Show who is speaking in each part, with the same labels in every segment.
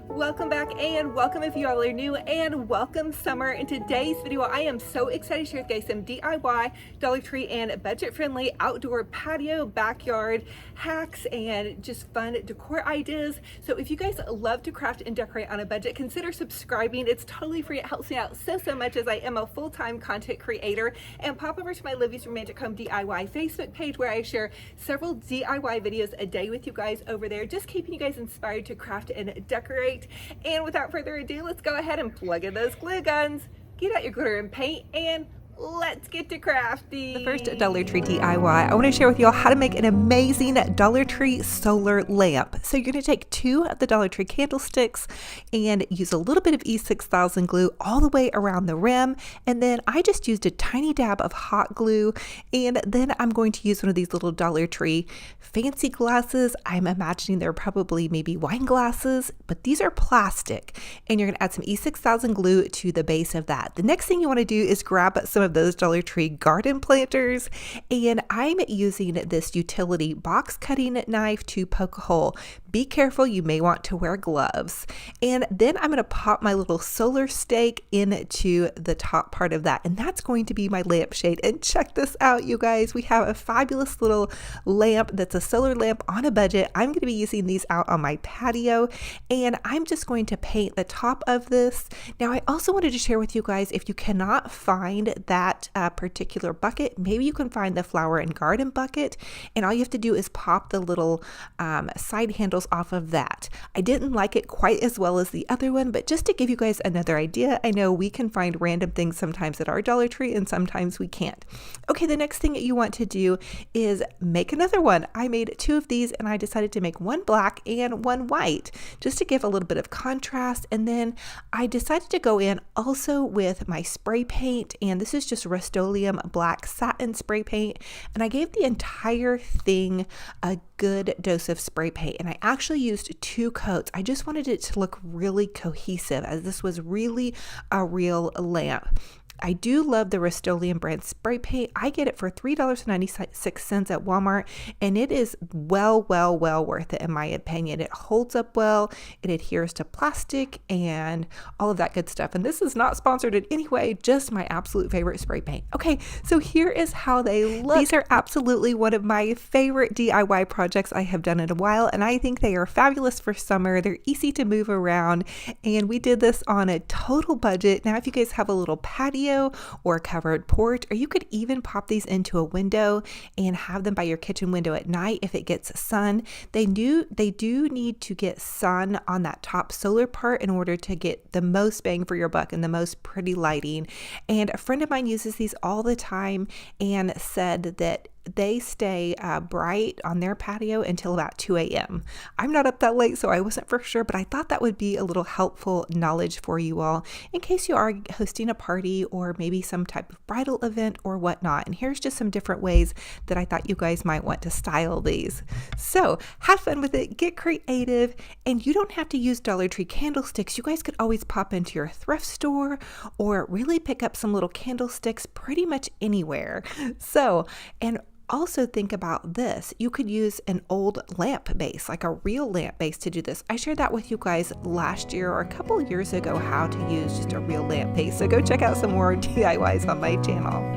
Speaker 1: Welcome back and welcome if you all are new, and welcome summer. In today's video I am so excited to share with you guys some DIY Dollar Tree and budget friendly outdoor patio backyard hacks and just fun decor ideas. So if you guys love to craft and decorate on a budget, consider subscribing. It's totally free. It helps me out so much as I am a full-time content creator. And pop over to my Olivias Romantic Home DIY Facebook page where I share several DIY videos a day with you guys over there, just keeping you guys inspired to craft and decorate. And without further ado, let's go ahead and plug in those glue guns, get out your glitter and paint, and let's get to crafting. The first Dollar Tree DIY, I want to share with you all how to make an amazing Dollar Tree solar lamp. So you're going to take 2 of the Dollar Tree candlesticks and use a little bit of E6000 glue all the way around the rim. And then I just used a tiny dab of hot glue. And then I'm going to use one of these little Dollar Tree fancy glasses. I'm imagining they're probably maybe wine glasses, but these are plastic. And you're going to add some E6000 glue to the base of that. The next thing you want to do is grab some of those Dollar Tree garden planters, and I'm using this utility box cutting knife to poke a hole. Be careful, you may want to wear gloves. And then I'm going to pop my little solar stake into the top part of that, and that's going to be my lampshade. And check this out, you guys, we have a fabulous little lamp that's a solar lamp on a budget. I'm going to be using these out on my patio, and I'm just going to paint the top of this. Now I also wanted to share with you guys, if you cannot find that particular bucket, maybe you can find the flower and garden bucket, and all you have to do is pop the little side handles off of that. I didn't like it quite as well as the other one, but just to give you guys another idea, I know we can find random things sometimes at our Dollar Tree and sometimes we can't. Okay, the next thing that you want to do is make another one. I made 2 of these, and I decided to make one black and one white just to give a little bit of contrast. And then I decided to go in also with my spray paint, and this is just Rust-Oleum black satin spray paint, and I gave the entire thing a good dose of spray paint, and I actually used 2 coats. I just wanted it to look really cohesive, as this was really a real lamp. I do love the Rust-Oleum brand spray paint. I get it for $3.96 at Walmart, and it is well worth it in my opinion. It holds up well, it adheres to plastic, and all of that good stuff. And this is not sponsored in any way, just my absolute favorite spray paint. Okay, so here is how they look. These are absolutely one of my favorite DIY projects I have done in a while, and I think they are fabulous for summer. They're easy to move around, and we did this on a total budget. Now, if you guys have a little patio or a covered porch, or you could even pop these into a window and have them by your kitchen window at night if it gets sun. They do need to get sun on that top solar part in order to get the most bang for your buck and the most pretty lighting. And a friend of mine uses these all the time and said that they stay bright on their patio until about 2 a.m. I'm not up that late, so I wasn't for sure, but I thought that would be a little helpful knowledge for you all in case you are hosting a party or maybe some type of bridal event or whatnot. And here's just some different ways that I thought you guys might want to style these. So have fun with it, get creative, and you don't have to use Dollar Tree candlesticks. You guys could always pop into your thrift store or really pick up some little candlesticks pretty much anywhere. So, and also think about this. You could use an old lamp base, like a real lamp base, to do this. I shared that with you guys last year or a couple of years ago, how to use just a real lamp base. So go check out some more DIYs on my channel.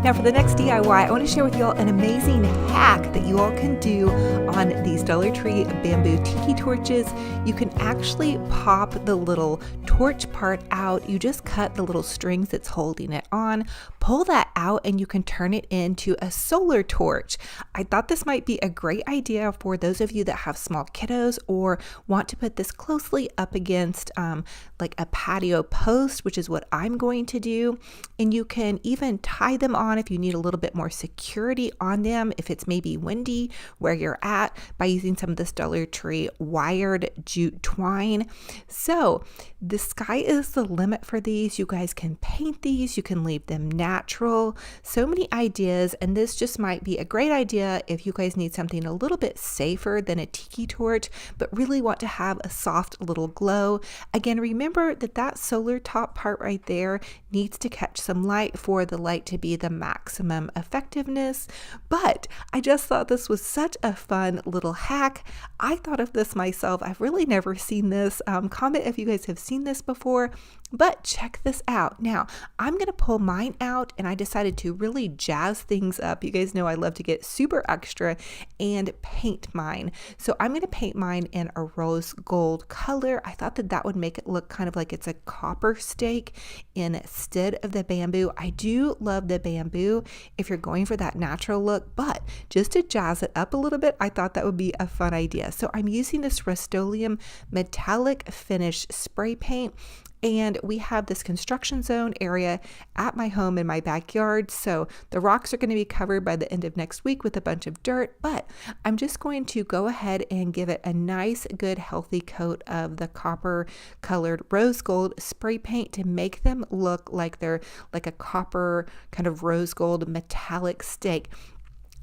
Speaker 1: Now for the next DIY, I want to share with you all an amazing hack that you all can do on these Dollar Tree bamboo tiki torches. You can actually pop the little torch part out. You just cut the little strings that's holding it on, pull that out, and you can turn it into a solar torch. I thought this might be a great idea for those of you that have small kiddos or want to put this closely up against like a patio post, which is what I'm going to do. And you can even tie them on if you need a little bit more security on them, if it's maybe windy where you're at, by using some of this Dollar Tree wired jute twine. So the sky is the limit for these. You guys can paint these, you can leave them natural. So many ideas, and this just might be a great idea if you guys need something a little bit safer than a tiki torch, but really want to have a soft little glow. Again, remember that solar top part right there needs to catch some light for the light to be the maximum effectiveness. But I just thought this was such a fun little hack. I thought of this myself. I've really never seen this. Comment if you guys have seen this before, but check this out. Now, I'm going to pull mine out, and I decided to really jazz things up. You guys know I love to get super extra and paint mine. So I'm going to paint mine in a rose gold color. I thought that would make it look kind of like it's a copper stake instead of the bamboo. I do love the bamboo if you're going for that natural look, but just to jazz it up a little bit, I thought that would be a fun idea. So I'm using this Rust-Oleum metallic finish spray paint. And we have this construction zone area at my home in my backyard. So the rocks are going to be covered by the end of next week with a bunch of dirt, but I'm just going to go ahead and give it a nice, good, healthy coat of the copper colored rose gold spray paint to make them look like they're like a copper kind of rose gold metallic stake.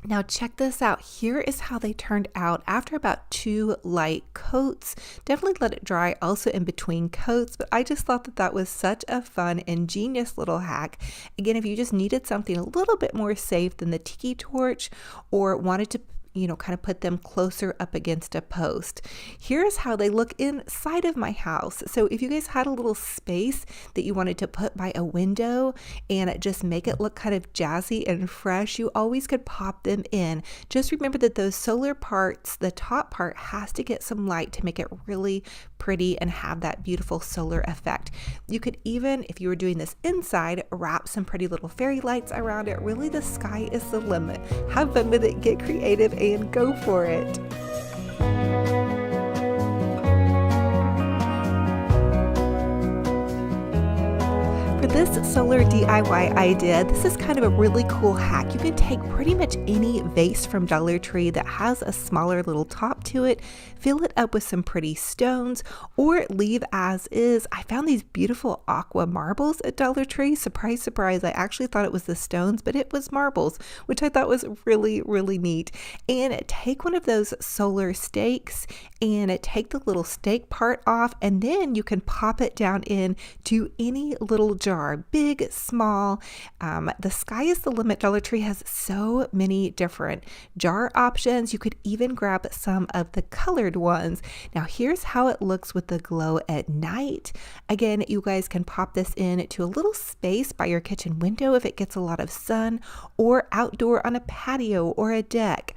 Speaker 1: Now check this out. Here is how they turned out after about 2 light coats. Definitely let it dry also in between coats, but I just thought that was such a fun, ingenious little hack. Again, if you just needed something a little bit more safe than the Tiki torch or wanted to kind of put them closer up against a post. Here's how they look inside of my house. So if you guys had a little space that you wanted to put by a window and just make it look kind of jazzy and fresh, you always could pop them in. Just remember that those solar parts, the top part has to get some light to make it really pretty and have that beautiful solar effect. You could even, if you were doing this inside, wrap some pretty little fairy lights around it. Really, the sky is the limit. Have fun with it, get creative, and go for it. For this solar DIY idea, this is kind of a really cool hack. You can take pretty much any vase from Dollar Tree that has a smaller little top to it, fill it up with some pretty stones, or leave as is. I found these beautiful aqua marbles at Dollar Tree. Surprise, surprise, I actually thought it was the stones, but it was marbles, which I thought was really, really neat. And take one of those solar stakes and take the little stake part off, and then you can pop it down into any little jar, big, small. The sky is the limit. Dollar Tree has so many different jar options. You could even grab some of the colored ones. Now here's how it looks with the glow at night. Again, you guys can pop this into a little space by your kitchen window if it gets a lot of sun, or outdoor on a patio or a deck.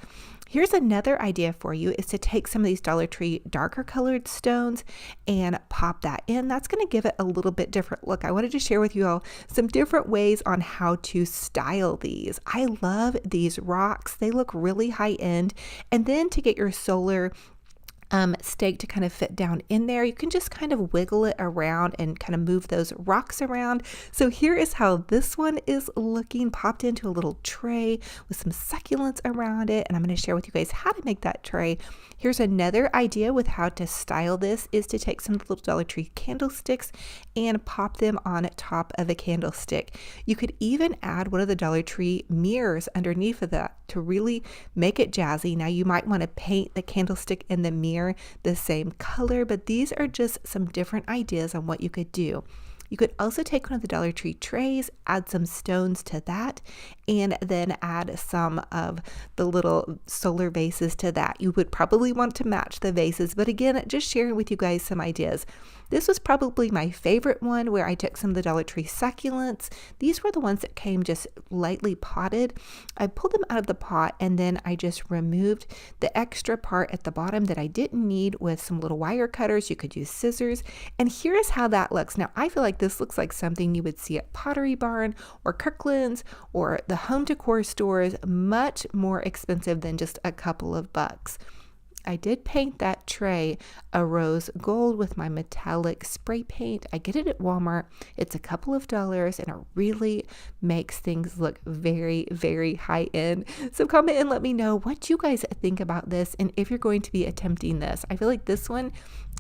Speaker 1: Here's another idea for you, is to take some of these Dollar Tree darker colored stones and pop that in. That's going to give it a little bit different look. I wanted to share with you all some different ways on how to style these. I love these rocks. They look really high end. And then to get your solar stake to kind of fit down in there, you can just kind of wiggle it around and kind of move those rocks around. So here is how this one is looking, popped into a little tray with some succulents around it, and I'm going to share with you guys how to make that tray. Here's another idea with how to style this, is to take some little Dollar Tree candlesticks and pop them on top of a candlestick. You could even add one of the Dollar Tree mirrors underneath of that to really make it jazzy. Now you might want to paint the candlestick and the mirror the same color, but these are just some different ideas on what you could do. You could also take one of the Dollar Tree trays, add some stones to that, and then add some of the little solar vases to that. You would probably want to match the vases, but again, just sharing with you guys some ideas. This was probably my favorite one, where I took some of the Dollar Tree succulents. These were the ones that came just lightly potted. I pulled them out of the pot, and then I just removed the extra part at the bottom that I didn't need with some little wire cutters. You could use scissors, and here's how that looks. Now I feel like this looks like something you would see at Pottery Barn or Kirkland's or the home decor stores, much more expensive than just a couple of bucks. I did paint that tray a rose gold with my metallic spray paint. I get it at Walmart. It's a couple of dollars, and it really makes things look very, very high end. So comment and let me know what you guys think about this, and if you're going to be attempting this. I feel like this one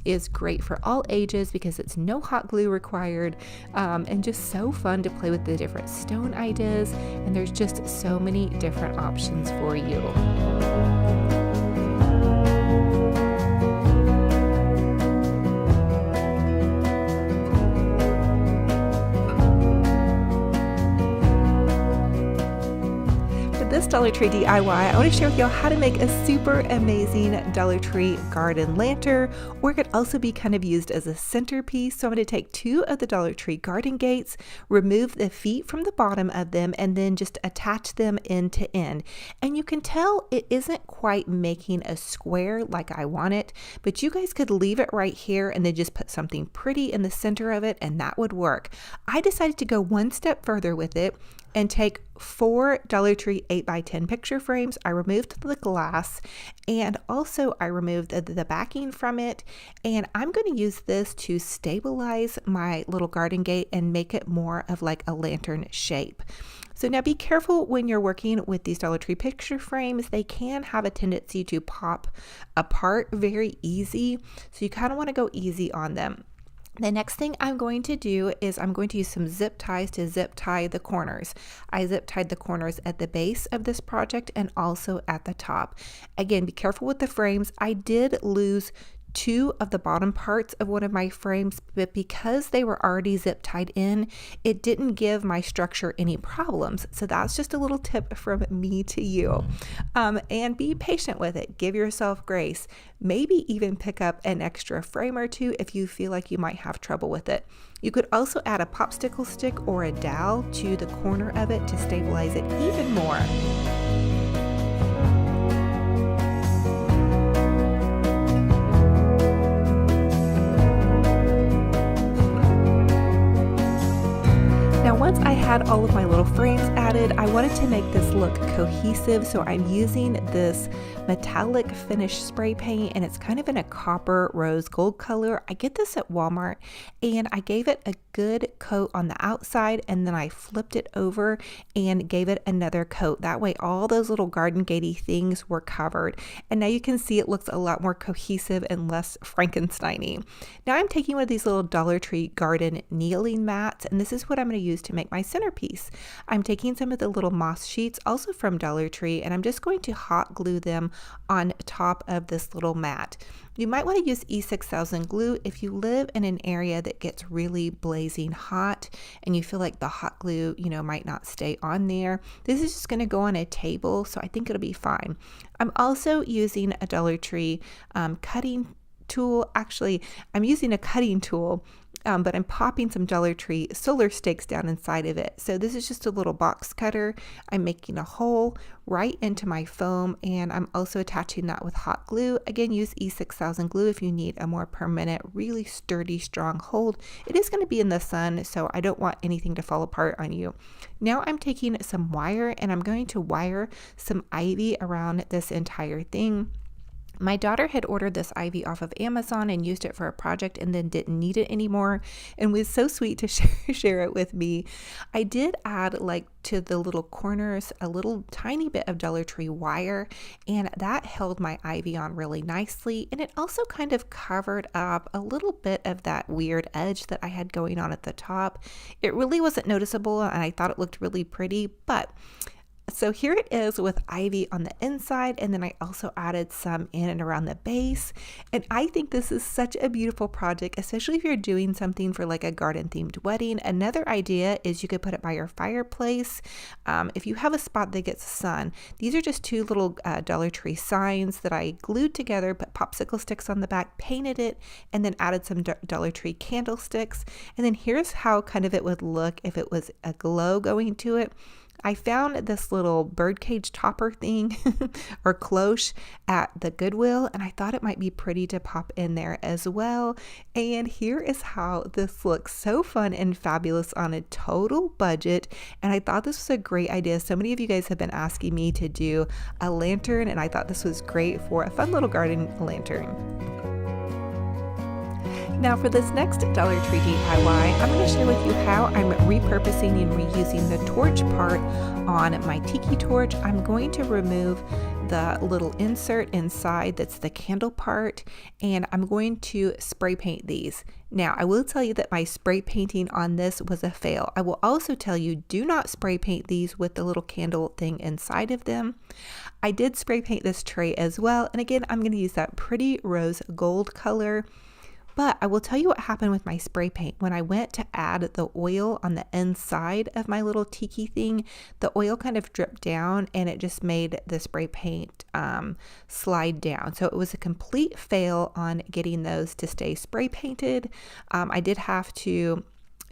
Speaker 1: is great for all ages because it's no hot glue required, and just so fun to play with the different stone ideas, and there's just so many different options for you. Dollar Tree DIY, I want to share with y'all how to make a super amazing Dollar Tree garden lantern, or it could also be kind of used as a centerpiece. So I'm going to take 2 of the Dollar Tree garden gates, remove the feet from the bottom of them, and then just attach them end to end. And you can tell it isn't quite making a square like I want it, but you guys could leave it right here and then just put something pretty in the center of it, and that would work. I decided to go one step further with it and take 4 Dollar Tree 8x10 picture frames. I removed the glass, and also I removed the backing from it, and I'm going to use this to stabilize my little garden gate and make it more of like a lantern shape. So now be careful when you're working with these Dollar Tree picture frames. They can have a tendency to pop apart very easy, so you kind of want to go easy on them. The next thing I'm going to do is I'm going to use some zip ties to zip tie the corners. I zip tied the corners at the base of this project and also at the top. Again, be careful with the frames. I did lose 2 of the bottom parts of one of my frames, but because they were already zip tied in, it didn't give my structure any problems. So that's just a little tip from me to you. And be patient with it. Give yourself grace. Maybe even pick up an extra frame or 2 if you feel like you might have trouble with it. You could also add a popsicle stick or a dowel to the corner of it to stabilize it even more. Once I had all of my little frames added, I wanted to make this look cohesive, so I'm using this metallic finish spray paint, and it's kind of in a copper rose gold color. I get this at Walmart, and I gave it a good coat on the outside, and then I flipped it over and gave it another coat. That way all those little garden gatey things were covered, and now you can see it looks a lot more cohesive and less Frankenstein-y. Now I'm taking one of these little Dollar Tree garden kneeling mats, and this is what I'm going to use to make my centerpiece. I'm taking some of the little moss sheets, also from Dollar Tree, and I'm just going to hot glue them on top of this little mat. You might want to use E6000 glue if you live in an area that gets really blazing hot and you feel like the hot glue, might not stay on there. This is just going to go on a table, so I think it'll be fine. I'm also using a Dollar Tree cutting tool. Actually, I'm using a cutting tool, but I'm popping some Dollar Tree solar stakes down inside of it. So this is just a little box cutter. I'm making a hole right into my foam, and I'm also attaching that with hot glue. Again, use E6000 glue if you need a more permanent, really sturdy, strong hold. It is going to be in the sun, so I don't want anything to fall apart on you. Now I'm taking some wire, and I'm going to wire some ivy around this entire thing. My daughter had ordered this ivy off of Amazon and used it for a project and then didn't need it anymore, and was so sweet to share it with me. I did add to the little corners a little tiny bit of Dollar Tree wire, and that held my ivy on really nicely, and it also kind of covered up a little bit of that weird edge that I had going on at the top. It really wasn't noticeable, and I thought it looked really pretty, but so here it is with ivy on the inside, and then I also added some in and around the base, and I think this is such a beautiful project, especially if you're doing something for like a garden themed wedding. Another idea is you could put it by your fireplace. If you have a spot that gets sun. These are just 2 little Dollar Tree signs that I glued together, put popsicle sticks on the back, painted it, and then added some Dollar Tree candlesticks. And then here's how kind of it would look if it was a glow going to it. I found this little birdcage topper thing or cloche at the Goodwill, and I thought it might be pretty to pop in there as well. And here is how this looks. So fun and fabulous on a total budget, and I thought this was a great idea. So many of you guys have been asking me to do a lantern, and I thought this was great for a fun little garden lantern. Now for this next Dollar Tree DIY, I'm going to share with you how I'm repurposing and reusing the torch part on my Tiki torch. I'm going to remove the little insert inside that's the candle part, and I'm going to spray paint these. Now, I will tell you that my spray painting on this was a fail. I will also tell you, do not spray paint these with the little candle thing inside of them. I did spray paint this tray as well, and again, I'm going to use that pretty rose gold color. But I will tell you what happened with my spray paint. When I went to add the oil on the inside of my little tiki thing, the oil kind of dripped down and it just made the spray paint slide down. So it was a complete fail on getting those to stay spray painted. I did have to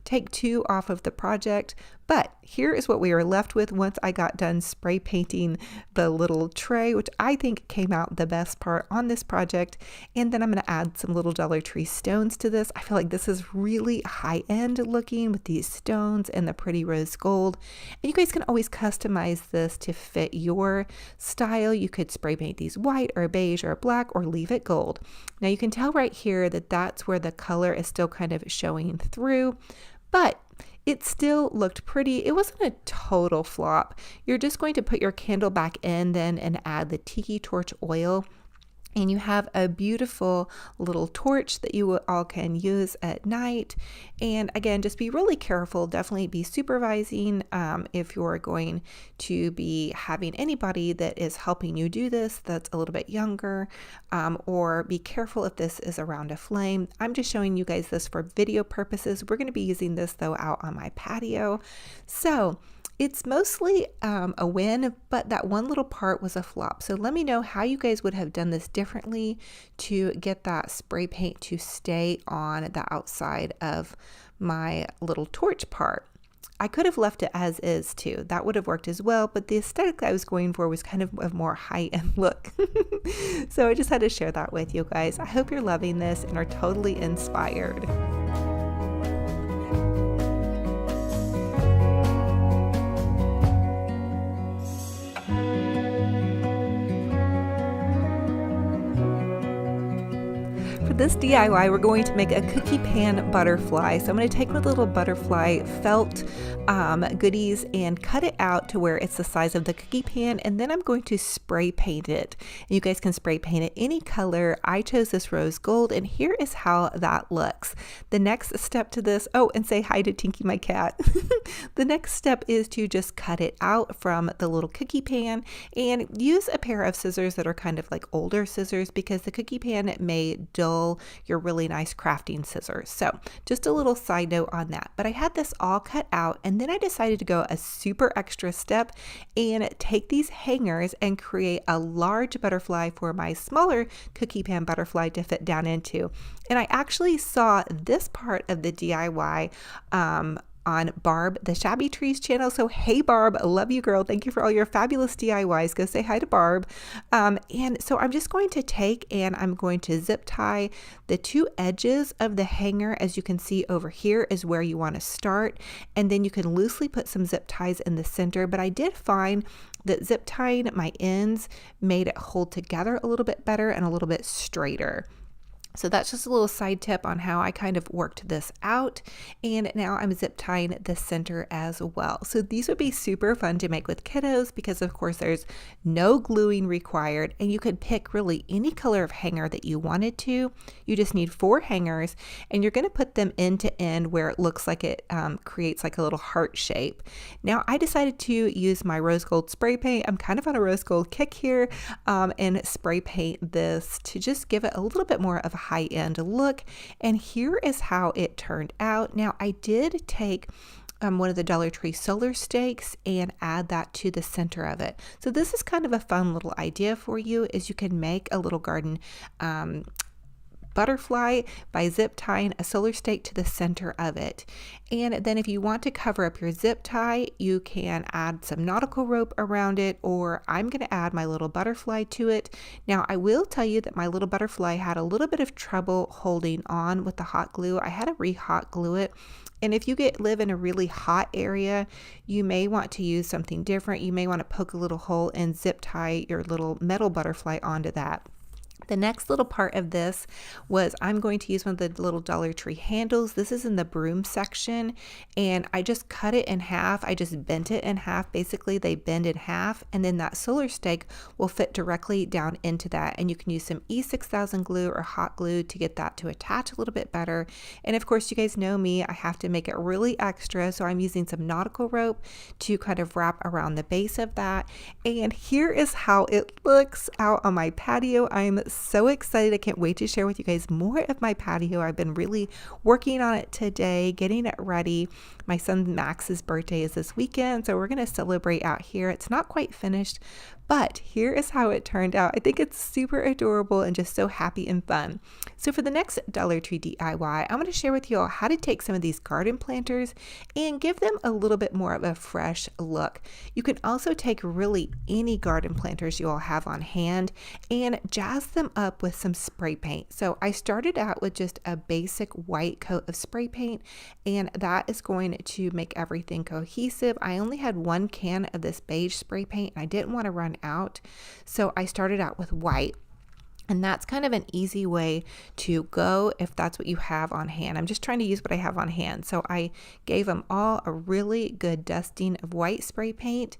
Speaker 1: take 2 off of the project, but here is what we were left with once I got done spray painting the little tray, which I think came out the best part on this project. And then I'm going to add some little Dollar Tree stones to this. I feel like this is really high-end looking with these stones and the pretty rose gold. And you guys can always customize this to fit your style. You could spray paint these white or beige or black or leave it gold. Now you can tell right here that that's where the color is still kind of showing through, but it still looked pretty. It wasn't a total flop. You're just going to put your candle back in then and add the tiki torch oil. And you have a beautiful little torch that you all can use at night. And again, just be really careful. Definitely be supervising if you're going to be having anybody that is helping you do this that's a little bit younger, or be careful if this is around a flame. I'm just showing you guys this for video purposes. We're going to be using this though out on my patio. So it's mostly a win, but that one little part was a flop. So let me know how you guys would have done this differently to get that spray paint to stay on the outside of my little torch part. I could have left it as is too. That would have worked as well, but the aesthetic I was going for was kind of a more high-end look. So I just had to share that with you guys. I hope you're loving this and are totally inspired. This DIY, we're going to make a cookie pan butterfly. So I'm going to take my little butterfly felt goodies and cut it out to where it's the size of the cookie pan, and then I'm going to spray paint it. And you guys can spray paint it any color. I chose this rose gold, and here is how that looks. The next step to this, oh, and say hi to Tiki, my cat. The next step is to just cut it out from the little cookie pan and use a pair of scissors that are kind of like older scissors, because the cookie pan may dull your really nice crafting scissors. So just a little side note on that. But I had this all cut out, and then I decided to go a super extra step and take these hangers and create a large butterfly for my smaller cookie pan butterfly to fit down into. And I actually saw this part of the DIY on Barb, the Shabby Trees channel. So hey Barb, love you girl. Thank you for all your fabulous DIYs. Go say hi to Barb. And so I'm just going to take and I'm going to zip tie the 2 edges of the hanger. As you can see over here is where you want to start. And then you can loosely put some zip ties in the center. But I did find that zip tying my ends made it hold together a little bit better and a little bit straighter. So that's just a little side tip on how I kind of worked this out. And now I'm zip tying the center as well. So these would be super fun to make with kiddos because of course there's no gluing required, and you could pick really any color of hanger that you wanted to. You just need 4 hangers, and you're going to put them end to end where it looks like it creates like a little heart shape. Now I decided to use my rose gold spray paint. I'm kind of on a rose gold kick here, and spray paint this to just give it a little bit more of a high-end look. And here is how it turned out. Now I did take one of the Dollar Tree solar stakes and add that to the center of it. So this is kind of a fun little idea for you, is you can make a little garden butterfly by zip tying a solar stake to the center of it. And then if you want to cover up your zip tie, you can add some nautical rope around it, or I'm going to add my little butterfly to it. Now I will tell you that my little butterfly had a little bit of trouble holding on with the hot glue. I had to re-hot glue it. And if you live in a really hot area, you may want to use something different. You may want to poke a little hole and zip tie your little metal butterfly onto that. The next little part of this was I'm going to use one of the little Dollar Tree handles. This is in the broom section, and I just cut it in half. I just bent it in half. Basically, they bend in half, and then that solar stake will fit directly down into that. And you can use some E6000 glue or hot glue to get that to attach a little bit better. And of course, you guys know me, I have to make it really extra, so I'm using some nautical rope to kind of wrap around the base of that. And here is how it looks out on my patio. I'm so excited. I can't wait to share with you guys more of my patio. I've been really working on it today, getting it ready. My son Max's birthday is this weekend, so we're going to celebrate out here. It's not quite finished, but here is how it turned out. I think it's super adorable and just so happy and fun. So for the next Dollar Tree DIY, I'm going to share with you all how to take some of these garden planters and give them a little bit more of a fresh look. You can also take really any garden planters you all have on hand and jazz them up with some spray paint. So I started out with just a basic white coat of spray paint, and that is going to make everything cohesive. I only had 1 can of this beige spray paint, and I didn't want to run out, so I started out with white. And that's kind of an easy way to go if that's what you have on hand. I'm just trying to use what I have on hand. So I gave them all a really good dusting of white spray paint,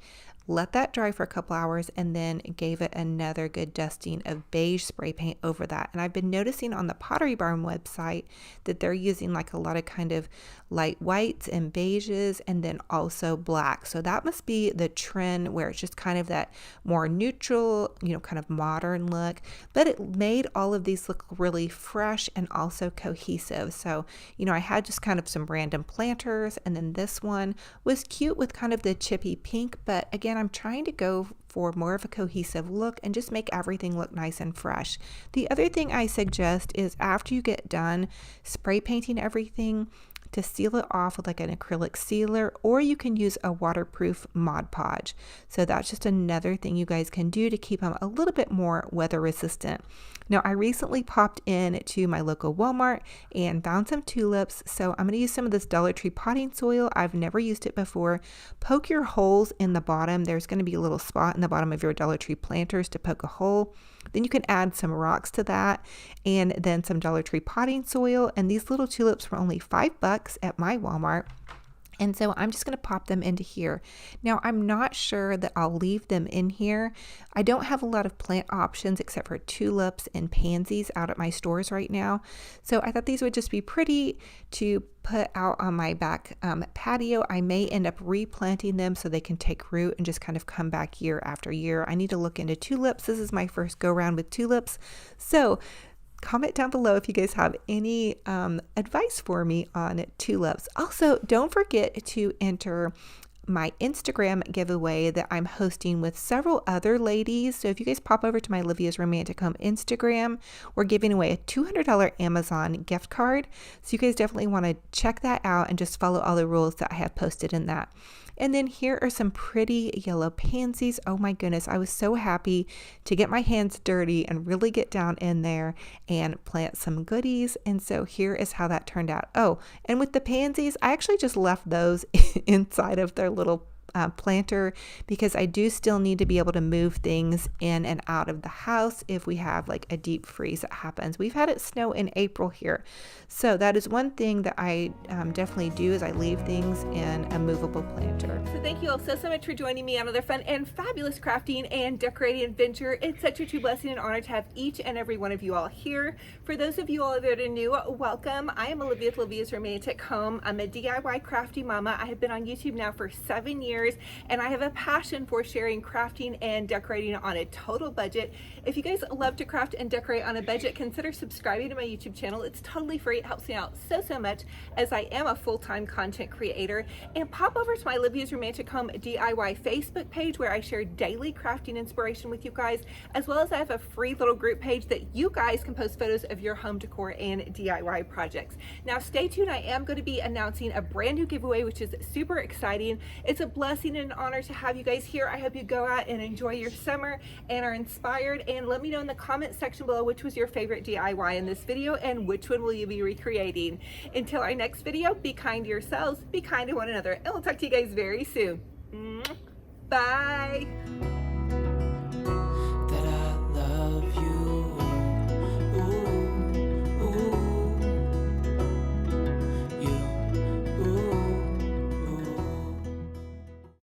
Speaker 1: let that dry for a couple hours, and then gave it another good dusting of beige spray paint over that. And I've been noticing on the Pottery Barn website that they're using like a lot of kind of light whites and beiges and then also black. So that must be the trend where it's just kind of that more neutral, kind of modern look. But it made all of these look really fresh and also cohesive. So, I had just kind of some random planters, and then this one was cute with kind of the chippy pink, but again, I'm trying to go for more of a cohesive look and just make everything look nice and fresh. The other thing I suggest is after you get done spray painting everything, to seal it off with like an acrylic sealer, or you can use a waterproof Mod Podge. So that's just another thing you guys can do to keep them a little bit more weather resistant. Now, I recently popped in to my local Walmart and found some tulips. So I'm going to use some of this Dollar Tree potting soil. I've never used it before. Poke your holes in the bottom. There's going to be a little spot in the bottom of your Dollar Tree planters to poke a hole. Then you can add some rocks to that and then some Dollar Tree potting soil. And these little tulips were only $5 at my Walmart. And so I'm just going to pop them into here. Now, I'm not sure that I'll leave them in here. I don't have a lot of plant options except for tulips and pansies out at my stores right now. So I thought these would just be pretty to put out on my back patio. I may end up replanting them so they can take root and just kind of come back year after year. I need to look into tulips. This is my first go round with tulips. So comment down below if you guys have any advice for me on tulips. Also, don't forget to enter my Instagram giveaway that I'm hosting with several other ladies. So if you guys pop over to my Olivia's Romantic Home Instagram, we're giving away a $200 Amazon gift card. So you guys definitely want to check that out and just follow all the rules that I have posted in that. And then here are some pretty yellow pansies. Oh my goodness, I was so happy to get my hands dirty and really get down in there and plant some goodies. And so here is how that turned out. Oh, and with the pansies, I actually just left those inside of their little planter because I do still need to be able to move things in and out of the house if we have like a deep freeze that happens. We've had it snow in April here. So that is one thing that I definitely do is I leave things in a movable planter. So thank you all so much for joining me on another fun and fabulous crafting and decorating adventure. It's such a true blessing and honor to have each and every one of you all here. For those of you all that are new, welcome. I am Olivia with Olivia's Romantic Home. I'm a DIY crafty mama. I have been on YouTube now for 7 years, and I have a passion for sharing crafting and decorating on a total budget. If you guys love to craft and decorate on a budget, consider subscribing to my YouTube channel. It's totally free. It helps me out so much as I am a full-time content creator. And pop over to my Olivia's Romantic Home DIY Facebook page where I share daily crafting inspiration with you guys, as well as I have a free little group page that you guys can post photos of your home decor and DIY projects. Now stay tuned. I am going to be announcing a brand new giveaway, which is super exciting. It's a blessing and an honor to have you guys here. I hope you go out and enjoy your summer and are inspired, and let me know in the comment section below which was your favorite DIY in this video and which one will you be recreating. Until our next video, be kind to yourselves, be kind to one another, and we'll talk to you guys very soon. Bye.